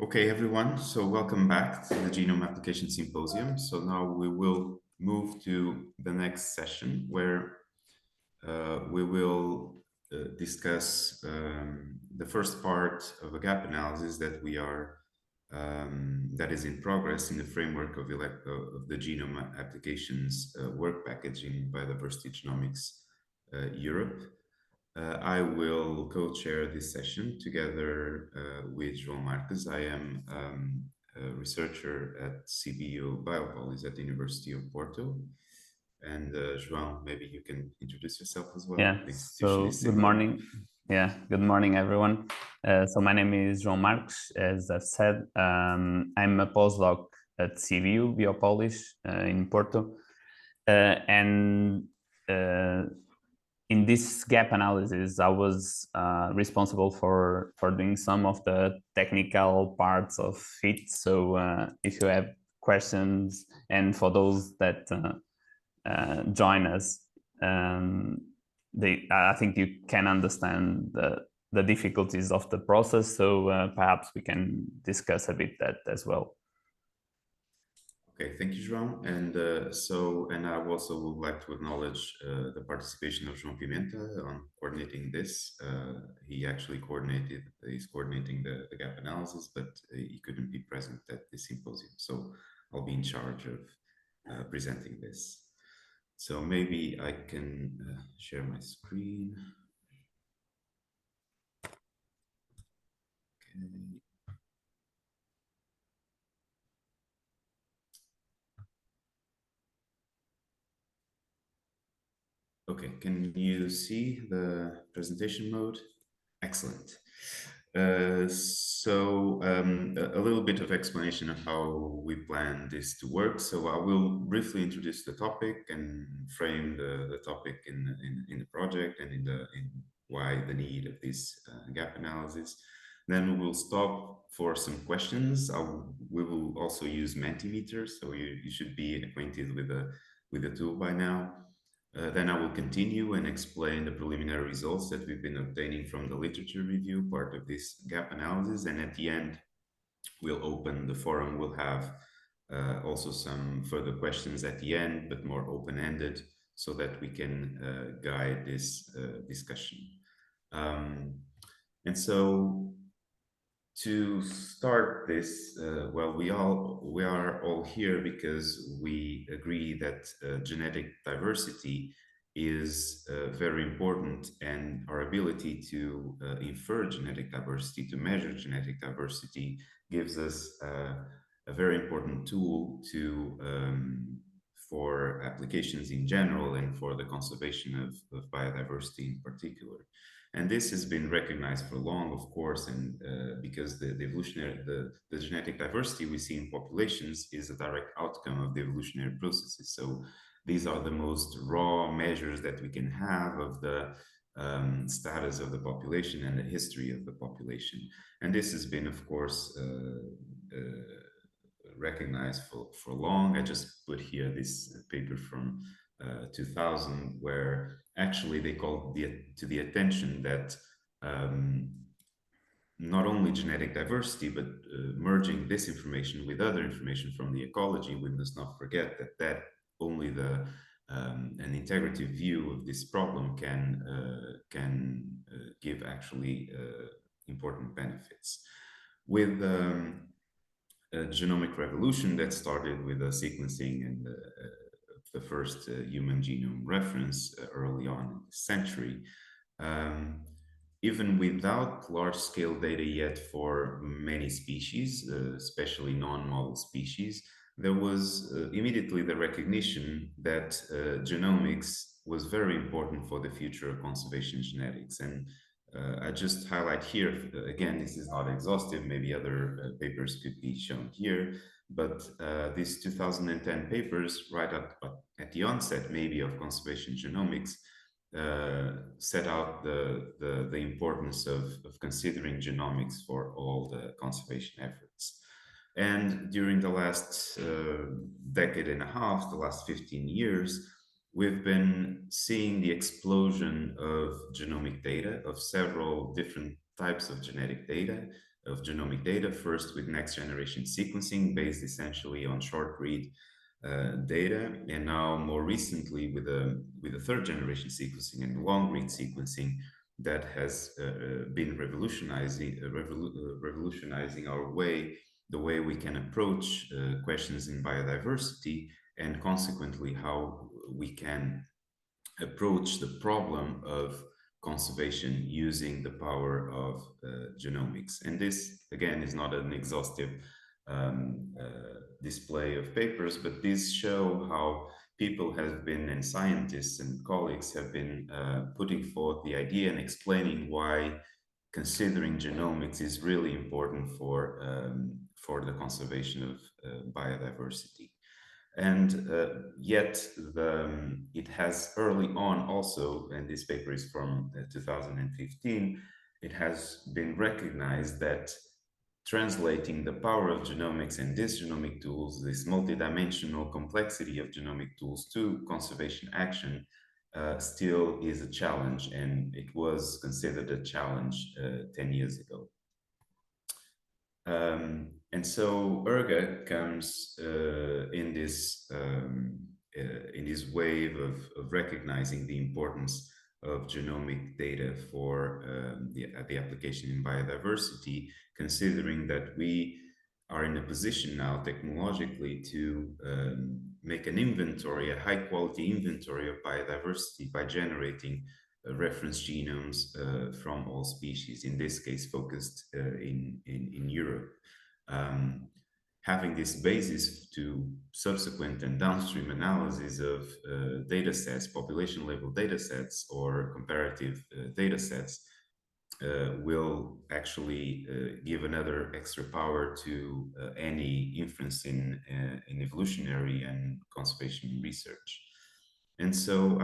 Okay, everyone. So welcome back to the Genome Application Symposium. So now we will move to the next session where we will discuss the first part of a gap analysis that is in progress in the framework of the Genome Applications work package in Biodiversity Genomics Europe. I will co-chair this session together with João Marques. I am a researcher at CBU Biopolis at the University of Porto. And João, maybe you can introduce yourself as well. Yeah, so good morning. Yeah, good morning, everyone. So my name is João Marques. As I've said, I'm a postdoc at CBU Biopolis in Porto. In this gap analysis, I was responsible for doing some of the technical parts of it. So if you have questions, and for those that join us, I think you can understand the difficulties of the process. So perhaps we can discuss a bit that as well. Okay, thank you, João. And I also would like to acknowledge the participation of João Pimenta on coordinating this. He actually is coordinating the gap analysis, but he couldn't be present at the symposium. So I'll be in charge of presenting this. So maybe I can share my screen. Okay. Okay, can you see the presentation mode? Excellent. A little bit of explanation of how we plan this to work. So I will briefly introduce the topic and frame the topic in the project and in why the need of this gap analysis. Then we will stop for some questions. We will also use Mentimeter, so you should be acquainted with the tool by now. Then I will continue and explain the preliminary results that we've been obtaining from the literature review part of this gap analysis. And at the end, we'll open the forum. We'll have also some further questions at the end, but more open-ended, so that we can guide this discussion. And so to start this, well, we are all here because we agree that genetic diversity is very important, and our ability to infer genetic diversity, to measure genetic diversity, gives us a very important tool for applications in general and for the conservation of biodiversity in particular. And this has been recognized for long, of course, and because the genetic diversity we see in populations is a direct outcome of the evolutionary processes. So these are the most raw measures that we can have of the status of the population and the history of the population. And this has been, of course, recognized for long. I just put here this paper from 2000, where actually they called to the attention that not only genetic diversity, but merging this information with other information from the ecology, we must not forget that only an integrative view of this problem can give actually important benefits. With a genomic revolution that started with the sequencing and the first human genome reference early on in the century, even without large-scale data yet for many species, especially non-model species, there was immediately the recognition that genomics was very important for the future of conservation genetics. And I just highlight here, again, this is not exhaustive, maybe other papers could be shown here, but these 2010 papers, right at the onset maybe of conservation genomics, set out the importance of considering genomics for all the conservation efforts. And during the last decade and a half, the last 15 years, we've been seeing the explosion of genomic data, of several different types of genetic data, of genomic data, first with next generation sequencing based essentially on short read data, and now more recently with a third generation sequencing and long read sequencing that has been revolutionizing the way we can approach questions in biodiversity, and consequently how we can approach the problem of conservation using the power of genomics. And this, again, is not an exhaustive display of papers, but these show how people have been, and scientists and colleagues have been putting forth the idea and explaining why considering genomics is really important for the conservation of biodiversity. And yet it has early on also, and this paper is from 2015, it has been recognized that translating the power of genomics and these genomic tools, this multidimensional complexity of genomic tools to conservation action still is a challenge, and it was considered a challenge 10 years ago. And so ERGA comes in this wave of recognizing the importance of genomic data for the application in biodiversity, considering that we are in a position now technologically to make an inventory, a high quality inventory of biodiversity by generating reference genomes from all species, in this case focused in Europe. Having this basis to subsequent and downstream analysis of data sets, population level data sets or comparative data sets will actually give another extra power to any inference in evolutionary and conservation research. And so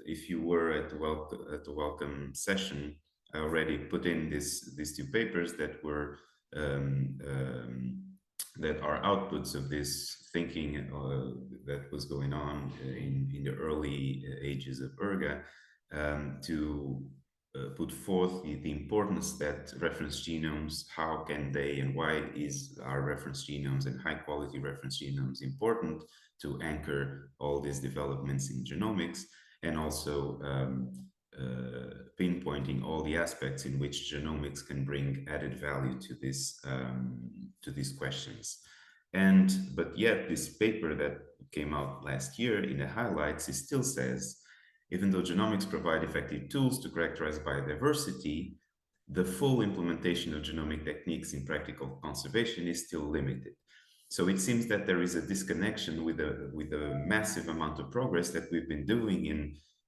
if you were at the welcome session, I already put in these two papers that were that are outputs of this thinking that was going on in the early ages of ERGA, to put forth the importance that reference genomes, how can they and why are reference genomes and high quality reference genomes important to anchor all these developments in genomics, and also pinpointing all the aspects in which genomics can bring added value to these questions. But yet this paper that came out last year in the highlights, it still says, even though genomics provide effective tools to characterize biodiversity, the full implementation of genomic techniques in practical conservation is still limited. So it seems that there is a disconnection with a massive amount of progress that we've been doing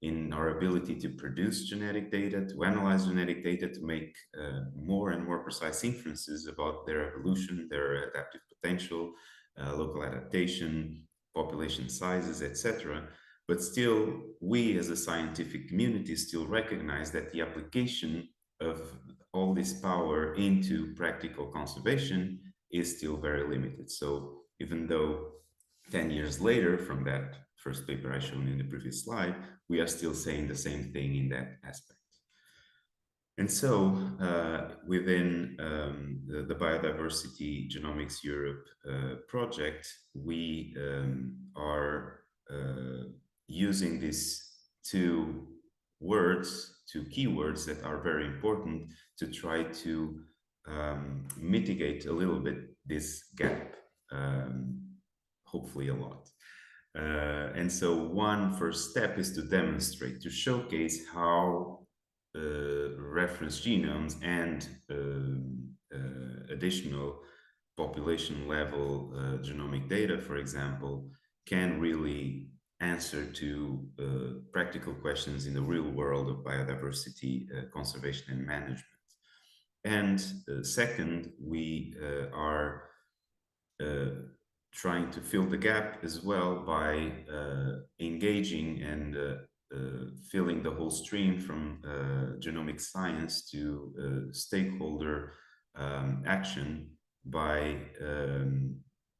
in our ability to produce genetic data, to analyze genetic data, to make more and more precise inferences about their evolution, their adaptive potential, local adaptation, population sizes, etc. But still, we as a scientific community still recognize that the application of all this power into practical conservation is still very limited. So even though 10 years later from that first paper I shown in the previous slide, we are still saying the same thing in that aspect. And so within the Biodiversity Genomics Europe project, we are using these two keywords that are very important to try to mitigate a little bit this gap, hopefully a lot. And so one first step is to demonstrate, to showcase how reference genomes and additional population level genomic data, for example, can really answer to practical questions in the real world of biodiversity conservation and management. And second, we are trying to fill the gap as well by engaging and filling the whole stream from genomic science to stakeholder action by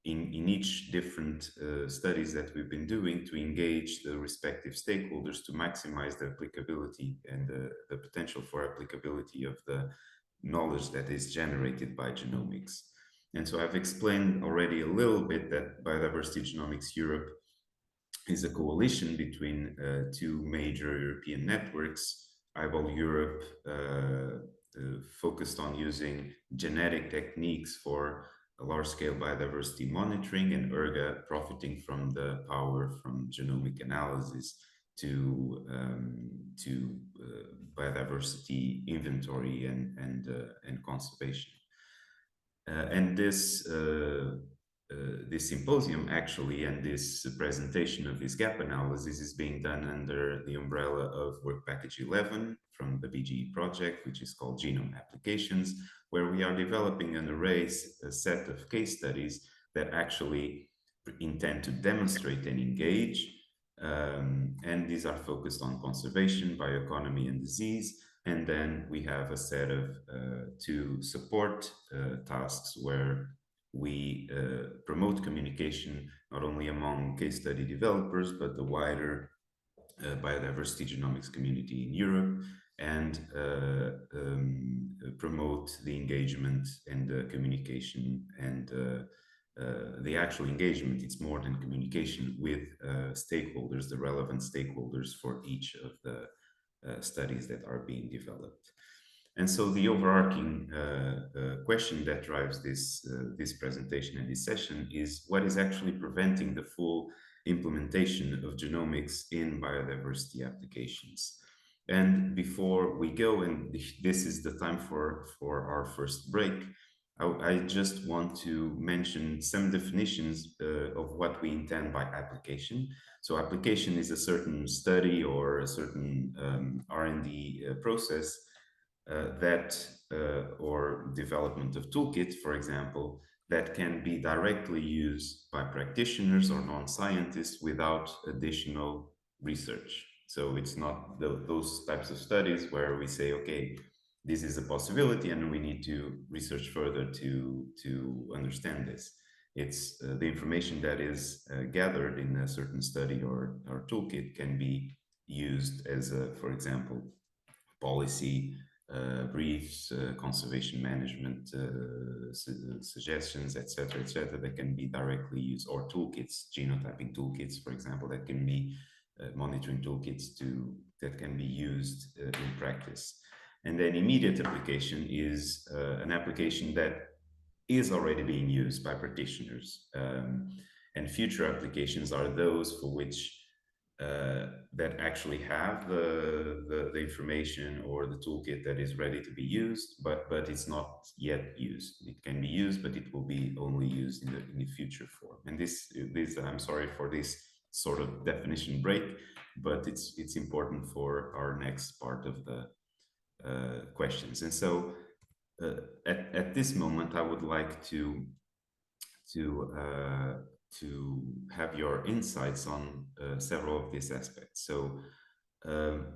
in each different studies that we've been doing to engage the respective stakeholders to maximize the applicability and the potential for applicability of the knowledge that is generated by genomics. And so I've explained already a little bit that Biodiversity Genomics Europe is a coalition between two major European networks, IBOL Europe, focused on using genetic techniques for large-scale biodiversity monitoring, and ERGA profiting from the power from genomic analysis to biodiversity inventory and conservation. And this symposium actually, and this presentation of this gap analysis is being done under the umbrella of Work Package 11 from the BGE project, which is called Genome Applications, where we are developing a set of case studies that actually intend to demonstrate and engage. And these are focused on conservation, bioeconomy, and disease. And then we have a set of two support tasks where we promote communication not only among case study developers, but the wider biodiversity genomics community in Europe, and promote the engagement and the communication and the actual engagement. It's more than communication with stakeholders, the relevant stakeholders for each of the studies that are being developed. And so the overarching question that drives this presentation and this session is what is actually preventing the full implementation of genomics in biodiversity applications. And before we go, and this is the time for our first break, I just want to mention some definitions of what we intend by application. So application is a certain study or a certain R&D process or development of toolkits, for example, that can be directly used by practitioners or non-scientists without additional research. So it's not those types of studies where we say, okay, this is a possibility and we need to research further to understand this. It's the information that is gathered in a certain study or toolkit can be used as a, for example, policy briefs, conservation management suggestions, etc., that can be directly used, or toolkits, genotyping toolkits, for example, that can be monitoring toolkits that can be used in practice. And then immediate application is an application that is already being used by practitioners. And future applications are those for which that actually have the information or the toolkit that is ready to be used, but it's not yet used. It can be used, but it will be only used in the future form. And this I'm sorry for this sort of definition break, but it's important for our next part of the questions. And so at this moment, I would like to have your insights on several of these aspects. So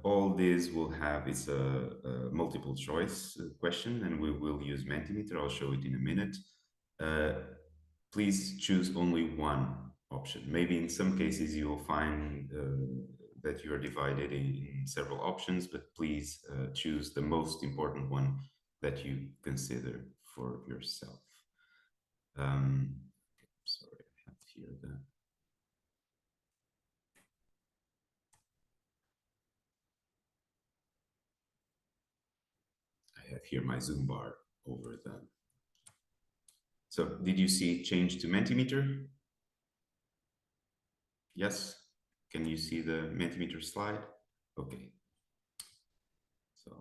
all this will have is a multiple choice question, and we will use Mentimeter. I'll show it in a minute. Please choose only one option. Maybe in some cases you will find that you are divided in several options, but please choose the most important one that you consider for yourself. Sorry, I have here I have here my Zoom bar over the. So did you see change to Mentimeter? Yes. Can you see the Mentimeter slide? Okay. So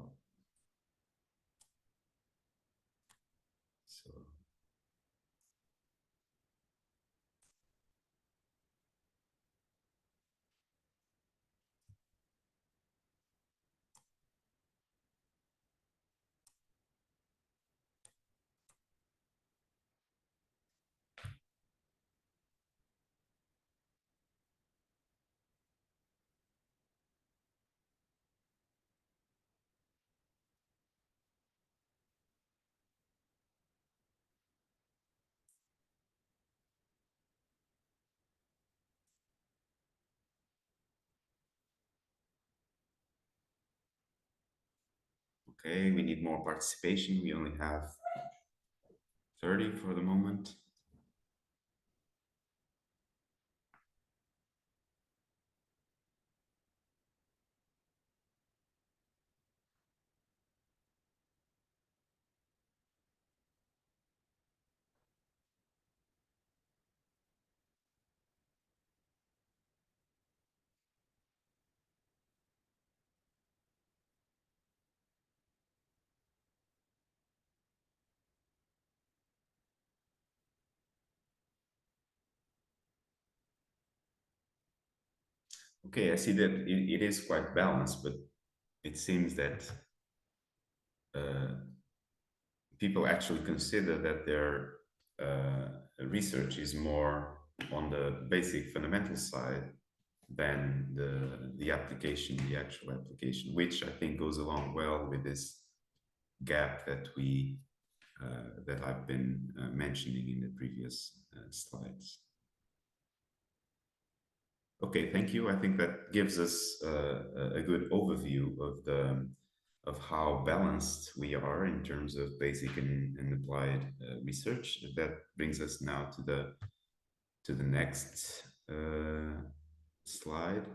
Okay, we need more participation. We only have 30 for the moment. Okay, I see that it is quite balanced, but it seems that uh, people actually consider that their research is more on the basic fundamental side than the application, the actual application, which I think goes along well with this gap that we that I've been mentioning in the previous slides. Okay, thank you. I think that gives us a good overview of how balanced we are in terms of basic and applied research. That brings us now to the next slide,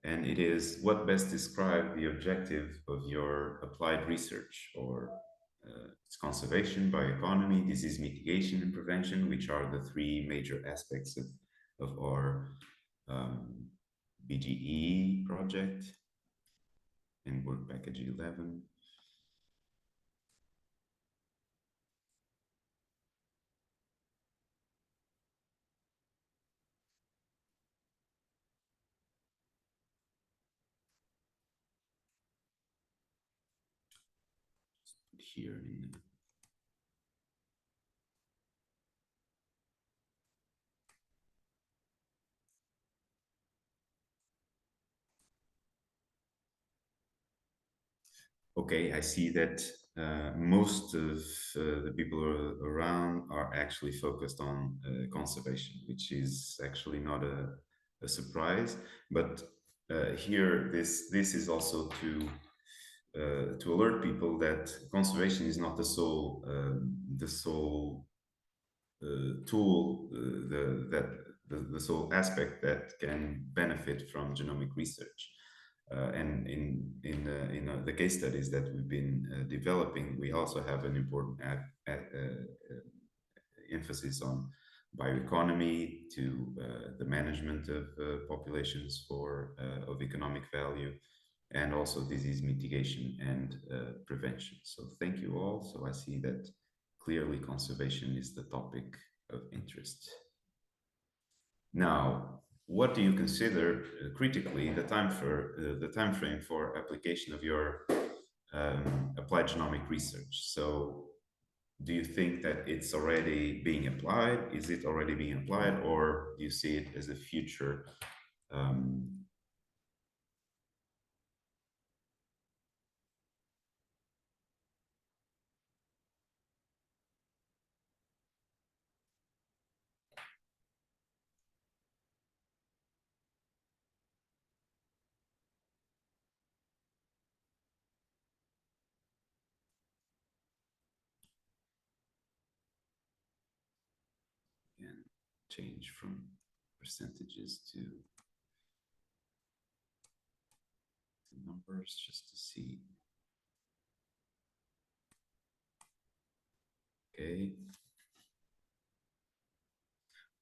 and it is what best describe the objective of your applied research, or it's conservation, bioeconomy, disease mitigation and prevention, which are the three major aspects of our BGE project and work package 11. Here in okay, I see that most of the people around are actually focused on conservation, which is actually not a surprise. But here, this is also to alert people that conservation is not the sole tool, the sole aspect that can benefit from genomic research. And in the case studies that we've been developing, we also have an important emphasis on bioeconomy, to the management of populations of economic value, and also disease mitigation and prevention. So thank you all. So I see that clearly conservation is the topic of interest. Now, what do you consider critically the time frame for application of your applied genomic research? So do you think that it's already being applied? Is it already being applied, or do you see it as a future and change from percentages to numbers just to see. Okay.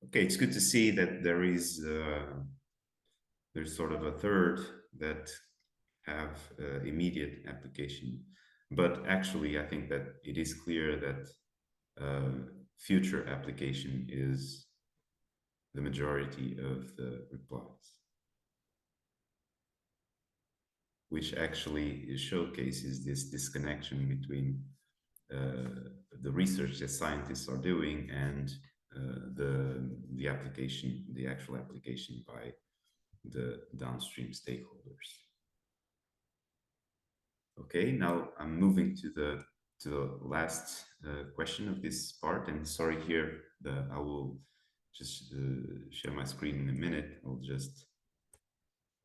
Okay, it's good to see that there's sort of a third that have immediate application. But actually, I think that it is clear that future application is the majority of the replies, which actually showcases this disconnection between the research that scientists are doing and the application, the actual application by the downstream stakeholders. Okay, now I'm moving to the last question of this part, and sorry here, I will just share my screen in a minute. I'll just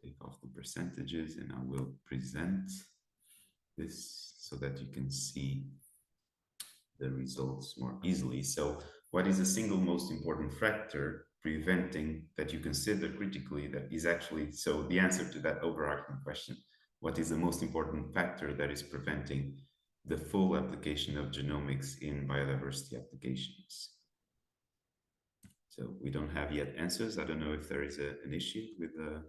take off the percentages and I will present. this so that you can see the results more easily. So what is the single most important factor preventing that you consider critically that is actually, so the answer to that overarching question, what is the most important factor that is preventing the full application of genomics in biodiversity applications? So we don't have yet answers. I don't know if there is an issue with the,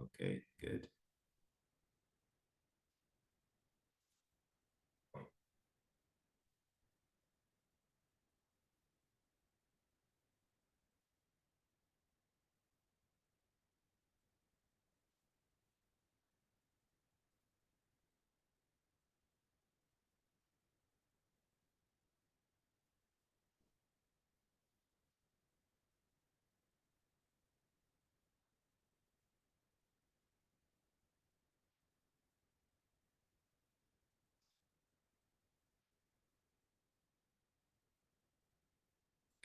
okay, good.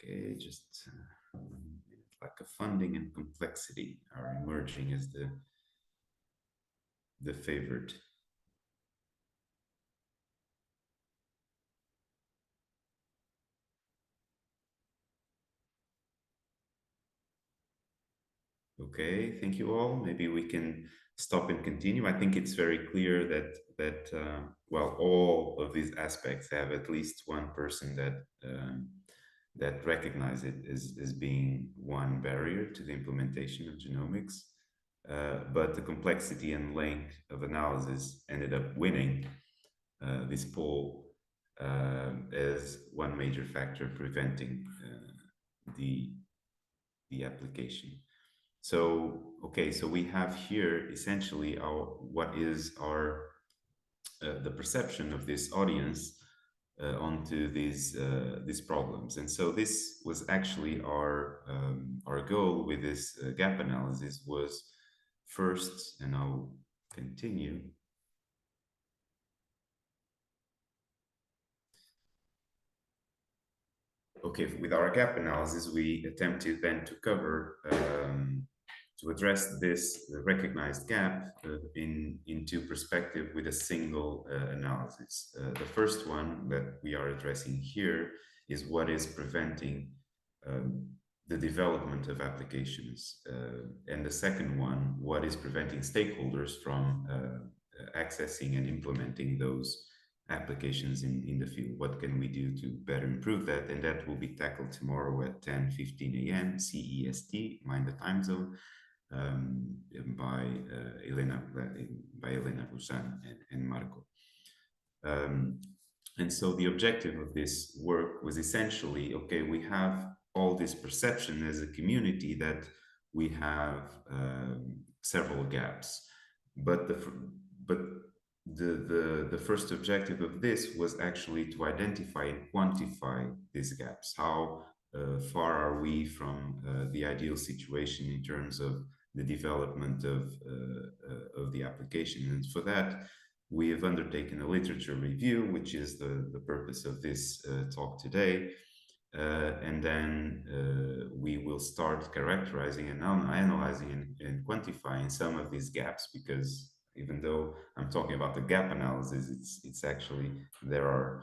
Okay, just like a funding and complexity are emerging as the favorite. Okay, thank you all. Maybe we can stop and continue. I think it's very clear that well, all of these aspects have at least one person that recognize it as being one barrier to the implementation of genomics. But the complexity and length of analysis ended up winning this poll as one major factor preventing the application. So, okay, so we have here essentially what is our the perception of this audience onto these problems. And so this was actually our goal with this gap analysis was first, and I'll continue. Okay, with our gap analysis, we attempted then to cover to address this recognized gap into perspective with a single analysis. The first one that we are addressing here is what is preventing the development of applications. And the second one, what is preventing stakeholders from accessing and implementing those applications in the field. What can we do to better improve that? And that will be tackled tomorrow at 10:15 a.m. CEST, mind the time zone, by Elena Busan and Marco. And so the objective of this work was essentially, okay, we have all this perception as a community that we have several gaps, but the first objective of this was actually to identify and quantify these gaps. How far are we from the ideal situation in terms of the development of the application? And for that, we have undertaken a literature review, which is the purpose of this talk today. And then we will start characterizing and analyzing and quantifying some of these gaps, because even though I'm talking about the gap analysis, it's actually there are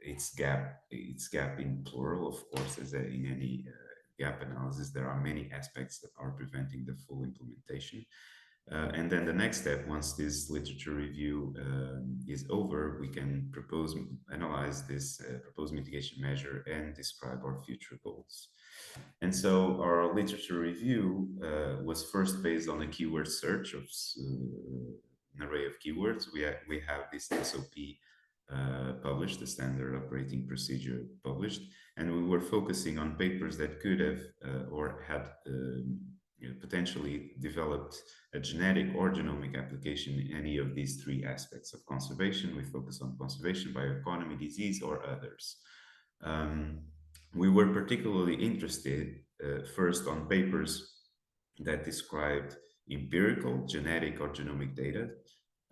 it's gap in plural, of course, as in any gap analysis. There are many aspects that are preventing the full implementation. And then the next step, once this literature review is over, we can analyze this proposed mitigation measure and describe our future goals. And so our literature review was first based on a keyword search of an array of keywords. We have this SOP published, the standard operating procedure published, and we were focusing on papers that could have or had potentially developed a genetic or genomic application in any of these three aspects of conservation. We focus on conservation, bioeconomy, disease, or others. We were particularly interested first on papers that described empirical, genetic, or genomic data.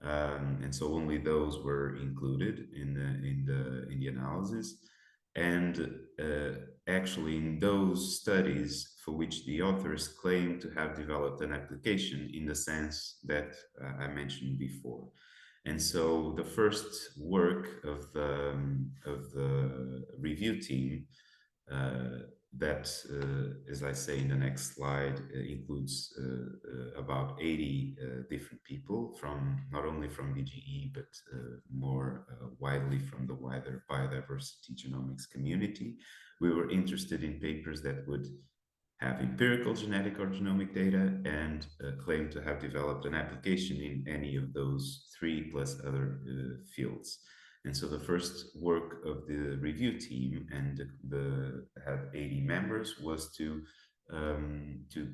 And so only those were included in the analysis. And actually, in those studies for which the authors claim to have developed an application in the sense that I mentioned before. And so the first work of the review team that, as I say in the next slide, includes about 80 different people from not only from BGE, but more widely from the wider biodiversity genomics community. We were interested in papers that would have empirical genetic or genomic data and claim to have developed an application in any of those three plus other fields. And so the first work of the review team, and had 80 members, was to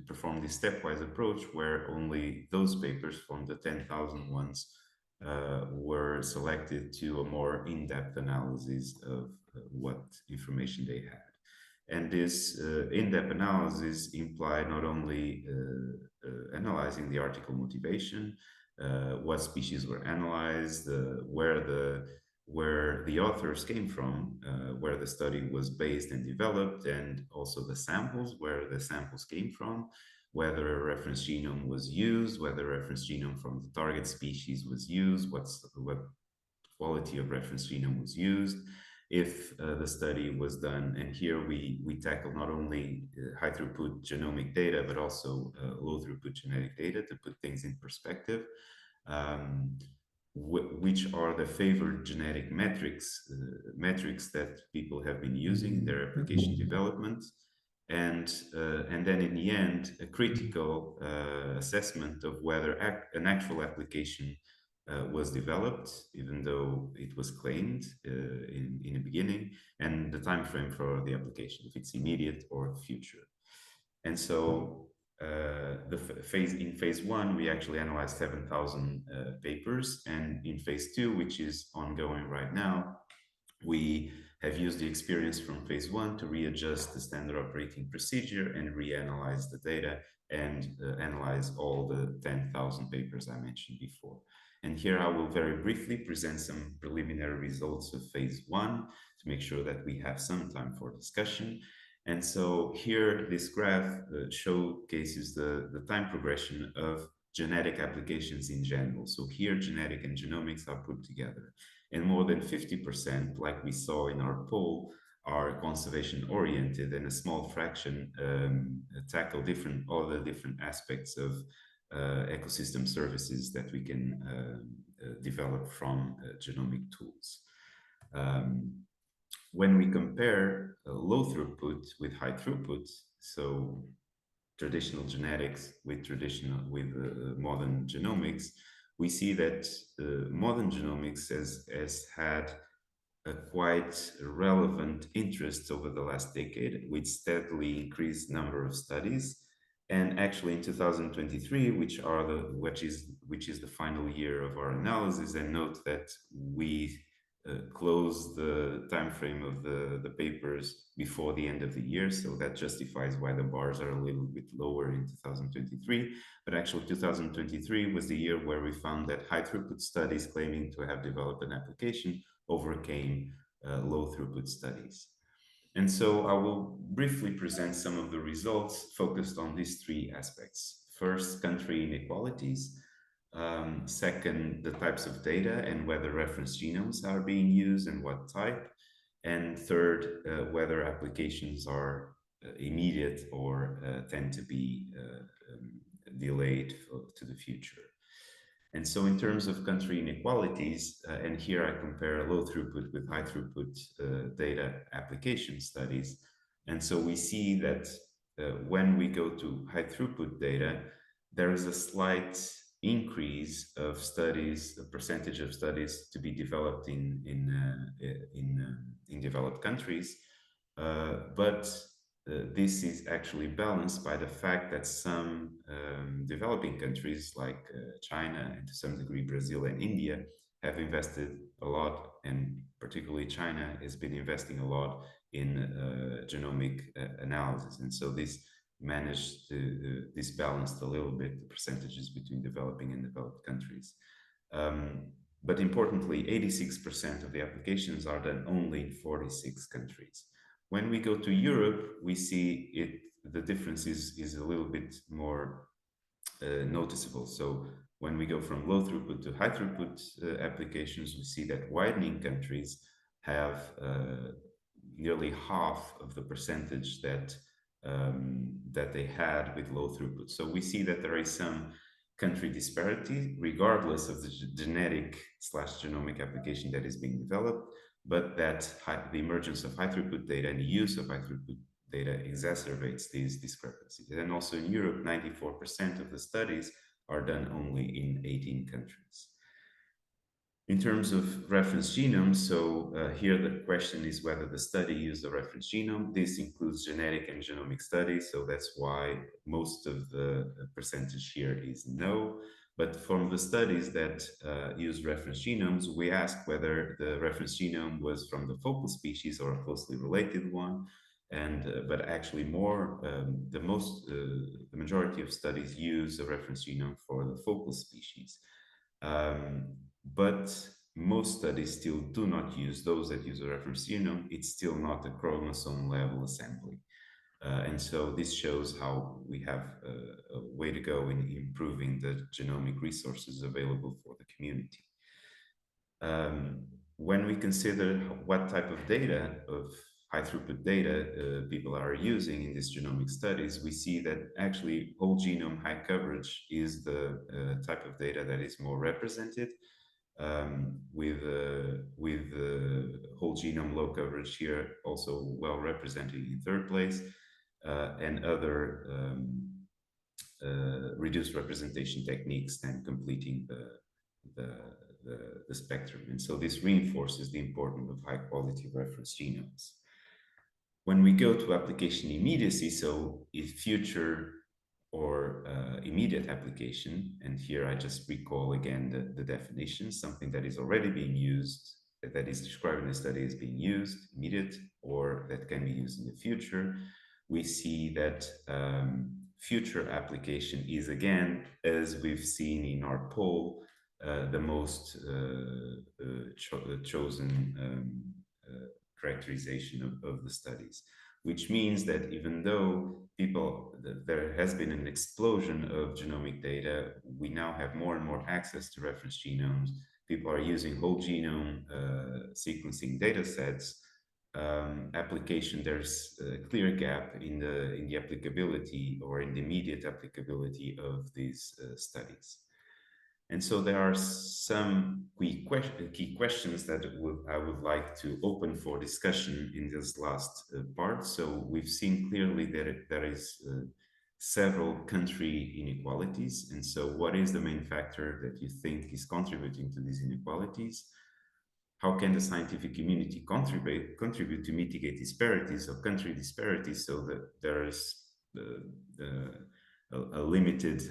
perform this stepwise approach where only those papers from the 10,000 ones were selected to a more in-depth analysis of what information they had. And this in-depth analysis implied not only analyzing the article motivation, what species were analyzed, where the authors came from, where the study was based and developed, and also the samples, where the samples came from, whether a reference genome was used, whether a reference genome from the target species was used, what quality of reference genome was used, if the study was done. And here we tackle not only high throughput genomic data, but also low throughput genetic data to put things in perspective. Which are the favored genetic metrics that people have been using in their application development, and then in the end a critical assessment of whether an actual application was developed, even though it was claimed in the beginning, and the time frame for the application, if it's immediate or future. And so in phase one, we actually analyzed 7,000 papers, and in phase two, which is ongoing right now, we have used the experience from phase one to readjust the standard operating procedure and reanalyze the data and analyze all the 10,000 papers I mentioned before. And here I will very briefly present some preliminary results of phase one to make sure that we have some time for discussion. And so here, this graph showcases the time progression of genetic applications in general. So here, genetic and genomics are put together. And more than 50%, like we saw in our poll, are conservation oriented, and a small fraction tackle all the different aspects of ecosystem services that we can develop from genomic tools. When we compare low throughput with high throughput, so traditional genetics with modern genomics, we see that modern genomics has had a quite relevant interest over the last decade, with steadily increased number of studies. And actually in 2023, which is the final year of our analysis, and note that we close the time frame of the papers before the end of the year, so that justifies why the bars are a little bit lower in 2023. But actually 2023 was the year where we found that high throughput studies claiming to have developed an application overcame low throughput studies. And so I will briefly present some of the results focused on these three aspects. First, country inequalities. Second, the types of data and whether reference genomes are being used and what type. And third, whether applications are immediate or tend to be delayed to the future. And so in terms of country inequalities, and here I compare low throughput with high throughput data application studies. And so we see that when we go to high throughput data, there is a slight increase of studies, the percentage of studies to be developed in developed countries, but this is actually balanced by the fact that some developing countries like China, and to some degree Brazil and India, have invested a lot, and particularly China has been investing a lot in genomic analysis. And so this managed to this balanced a little bit the percentages between developing and developed countries. But importantly, 86% of the applications are done only in 46 countries. When we go to Europe, we see the difference is a little bit more noticeable. So when we go from low throughput to high throughput applications, we see that widening countries have nearly half of the percentage that they had with low throughput. So we see that there is some country disparity, regardless of the genetic / genomic application that is being developed, but that the emergence of high throughput data and the use of high throughput data exacerbates these discrepancies. And also in Europe, 94% of the studies are done only in 18 countries. In terms of reference genomes, so here the question is whether the study used a reference genome. This includes genetic and genomic studies, so that's why most of the percentage here is no. But from the studies that use reference genomes, we ask whether the reference genome was from the focal species or a closely related one. And but actually the majority of studies use a reference genome for the focal species. But most studies still do not use those that use a reference genome. It's still not a chromosome level assembly. And so this shows how we have a way to go in improving the genomic resources available for the community. When we consider what type of data, of high throughput data people are using in these genomic studies, we see that actually whole genome high coverage is the type of data that is more represented, with whole genome low coverage here also well represented in third place, and other reduced representation techniques then completing the spectrum. And so this reinforces the importance of high quality reference genomes. When we go to application immediacy, so if future or immediate application, and here I just recall again the definition, something that is already being used, that is described in the study as being used, immediate, or that can be used in the future, we see that future application is, again, as we've seen in our poll, the most chosen characterization of the studies, which means that even though there has been an explosion of genomic data, we now have more and more access to reference genomes. People are using whole genome sequencing data sets. There's a clear gap in the applicability or in the immediate applicability of these studies. And so there are some key questions that I would like to open for discussion in this last part. So we've seen clearly that there is several country inequalities. And so what is the main factor that you think is contributing to these inequalities? How can the scientific community contribute to mitigate disparities or country disparities so that there is a limited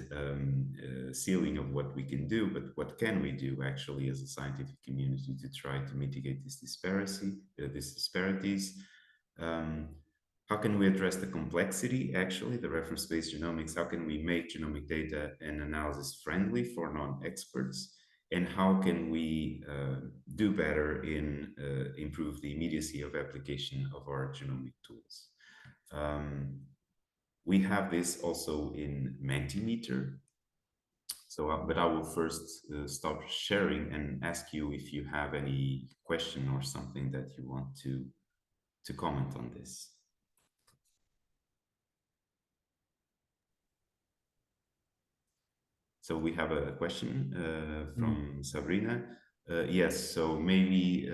ceiling of what we can do, but what can we do actually as a scientific community to try to mitigate these disparities? How can we address the complexity, actually, the reference-based genomics? How can we make genomic data and analysis friendly for non-experts? And how can we do better in improve the immediacy of application of our genomic tools? We have this also in Mentimeter. So, but I will first stop sharing and ask you if you have any question or something that you want to comment on this. So we have a question from Sabrina. Yes, so maybe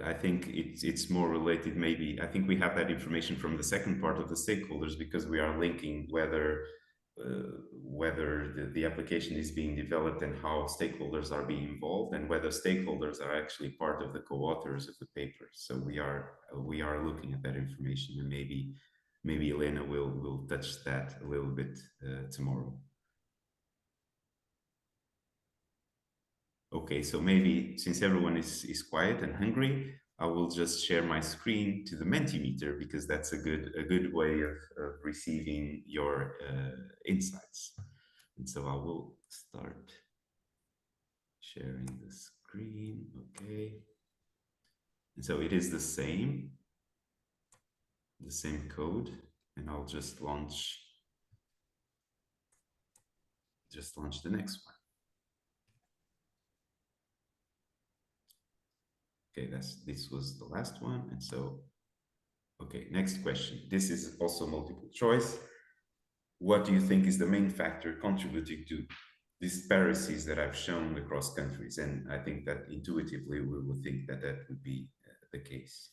I think it's more related. Maybe I think we have that information from the second part of the stakeholders, because we are linking whether the application is being developed and how stakeholders are being involved, and whether stakeholders are actually part of the co-authors of the paper. So we are looking at that information, and maybe Elena will touch that a little bit tomorrow. Okay, so maybe since everyone is quiet and hungry, I will just share my screen to the Mentimeter, because that's a good way of receiving your insights. And so I will start sharing the screen. Okay. And so it is the same code, and I'll just launch the next one. Okay, this was the last one. And so, okay, next question. This is also multiple choice. What do you think is the main factor contributing to disparities that I've shown across countries? And I think that intuitively we will think that that would be the case.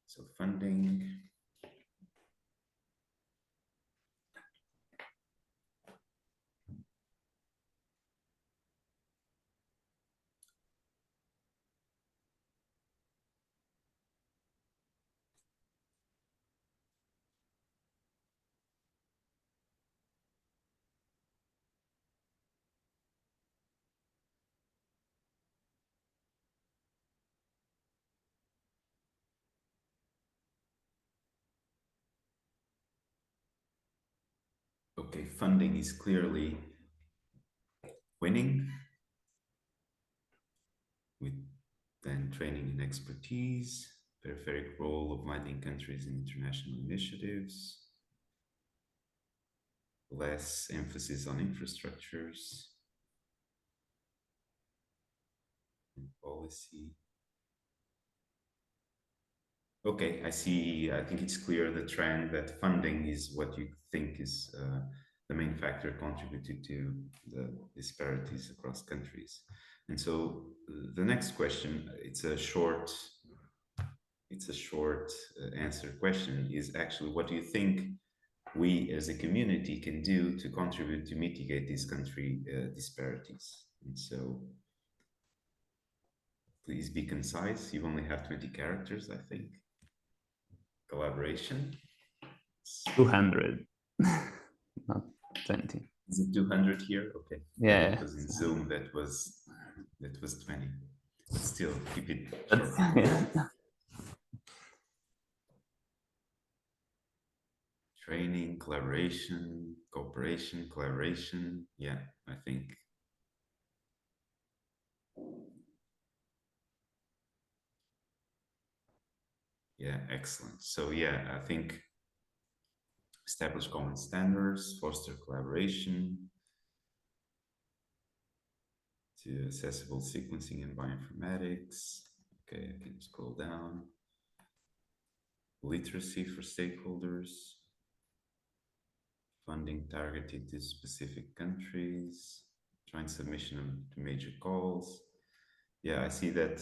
So funding. Okay, funding is clearly winning, with then training and expertise, peripheral role of landing countries in international initiatives, less emphasis on infrastructures and policy. Okay, I see. I think it's clear the trend that funding is what you think is the main factor contributing to the disparities across countries. And so the next question, it's a short answer question, is actually what do you think we as a community can do to contribute to mitigate these country disparities? And so please be concise. You only have 20 characters, I think. Collaboration. 200, not 20. Is it 200 here? Okay. Yeah. Because in Zoom that was 20. But still, keep it That's, short. yeah. Training, collaboration, cooperation, collaboration. Yeah, I think. Yeah, excellent. So yeah, I think establish common standards, foster collaboration to accessible sequencing and bioinformatics. Okay, I can scroll down. Literacy for stakeholders, funding targeted to specific countries, joint submission to major calls. Yeah, I see that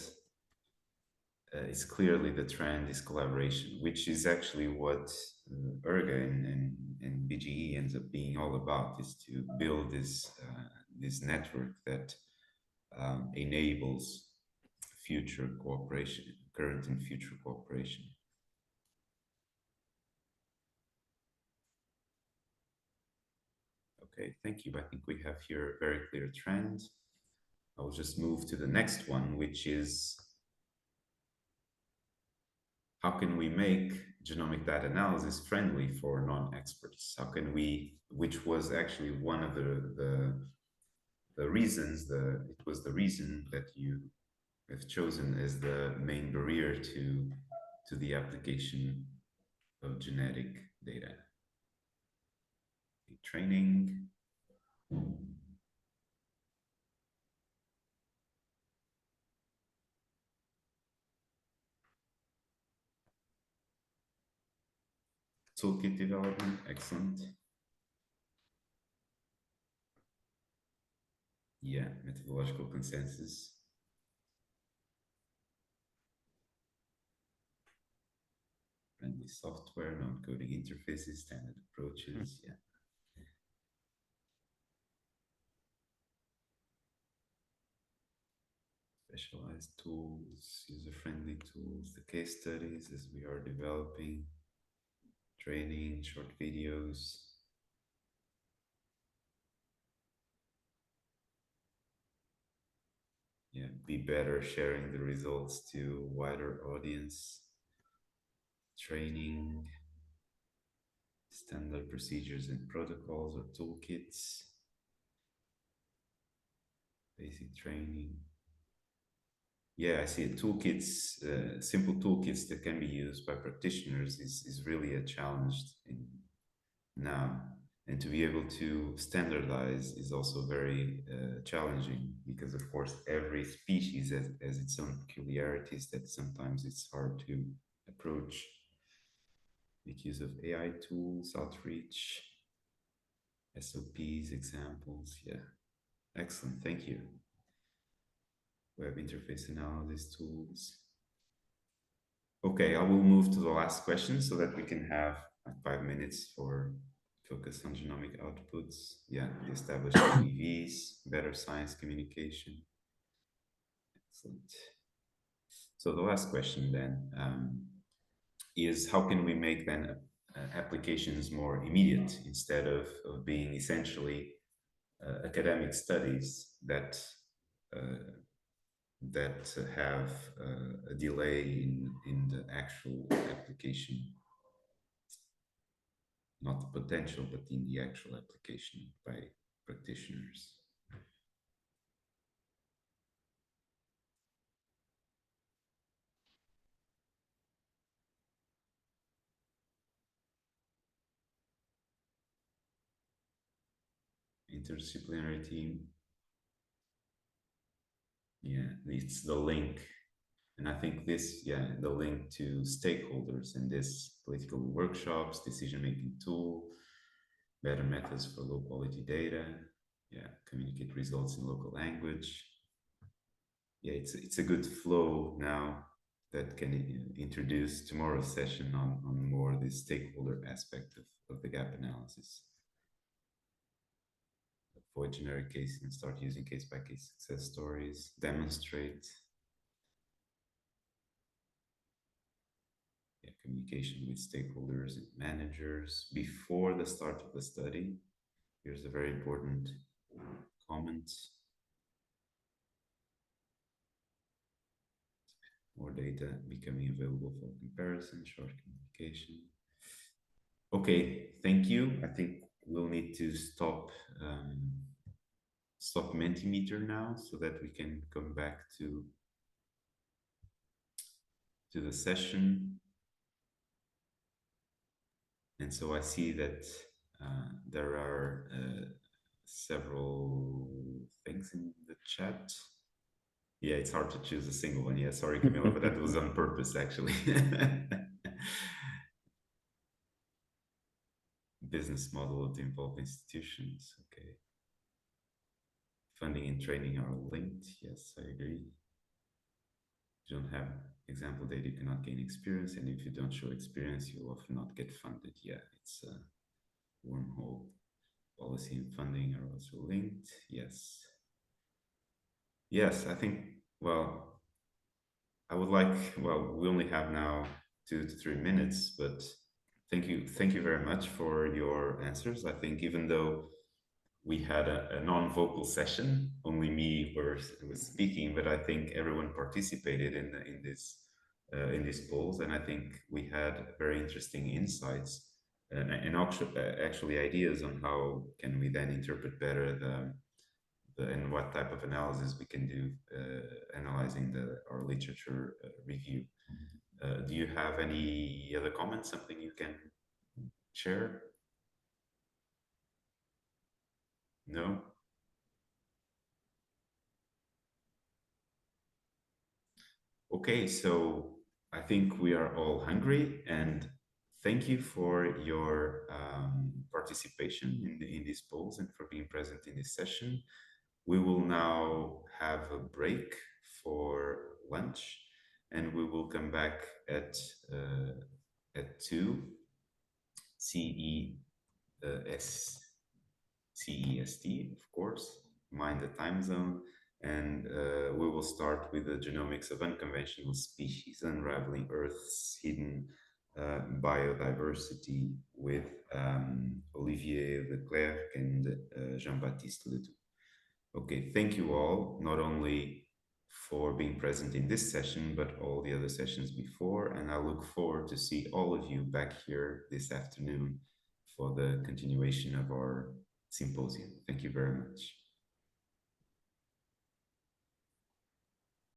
it's clearly the trend is collaboration, which is actually what ERGA and BGE ends up being all about, is to build this network that enables future cooperation, current and future cooperation. Okay, thank you. I think we have here a very clear trend. I'll just move to the next one, which is how can we make genomic data analysis friendly for non-experts? How can we, which was actually one of the reasons, it was the reason that you have chosen as the main barrier to the application of genetic data. Training. Toolkit development, excellent. Yeah, methodological consensus. Friendly software, non-coding interfaces, standard approaches, yeah. Specialized tools, user-friendly tools, the case studies as we are developing, training, short videos. Yeah, be better sharing the results to wider audience, training, standard procedures and protocols or toolkits. basic training. Yeah, I see toolkits, simple toolkits that can be used by practitioners is really a challenge in now. And to be able to standardize is also very challenging because, of course, every species has its own peculiarities that sometimes it's hard to approach. Make use of AI tools, outreach, SOPs, examples. Yeah, excellent. Thank you. Web interface analysis tools. Okay, I will move to the last question so that we can have like 5 minutes for focus on genomic outputs. Yeah, the established ABVs, better science communication. Excellent. So the last question then is how can we make then applications more immediate instead of being essentially academic studies uh, that have a delay in the actual application, not the potential, but in the actual application by practitioners. Interdisciplinary team. Yeah, it's the link. And I think this, yeah, the link to stakeholders in this political workshops, decision-making tool, better methods for low quality data, yeah, communicate results in local language. Yeah, it's a good flow now that can introduce tomorrow's session on more the stakeholder aspect of the gap analysis. Avoid generic cases and start using case-by-case success stories, demonstrate communication with stakeholders and managers before the start of the study. Here's a very important comment. More data becoming available for comparison, short communication. Okay, thank you. I think we'll need to stop Mentimeter now so that we can come back to the session. And so I see that there are several things in the chat. Yeah, it's hard to choose a single one. Yeah, sorry, Camilla, but that was on purpose, actually. Business model of the involved institutions. Okay. Funding and training are linked. Yes, I agree. If you don't have example data, you cannot gain experience. And if you don't show experience, you'll often not get funded. Yeah, it's a wormhole. Policy and funding are also linked. Yes. Yes, I think, well, I would like, well, we only have now 2 to 3 minutes, but thank you very much for your answers. I think even though we had a non-vocal session, only me was speaking, but I think everyone participated in these polls, and I think we had very interesting insights and actually ideas on how can we then interpret better and what type of analysis we can do analyzing our literature review. Do you have any other comments, something you can share? No? Okay, so I think we are all hungry, and thank you for your participation in these polls and for being present in this session. We will now have a break for lunch, and we will come back at 2 CEST, of course, mind the time zone. And we will start with the genomics of unconventional species, unraveling Earth's hidden biodiversity with Olivier Leclerc and Jean-Baptiste Ledoux. Okay, thank you all, not only for being present in this session, but all the other sessions before. And I look forward to see all of you back here this afternoon for the continuation of our symposium. Thank you very much.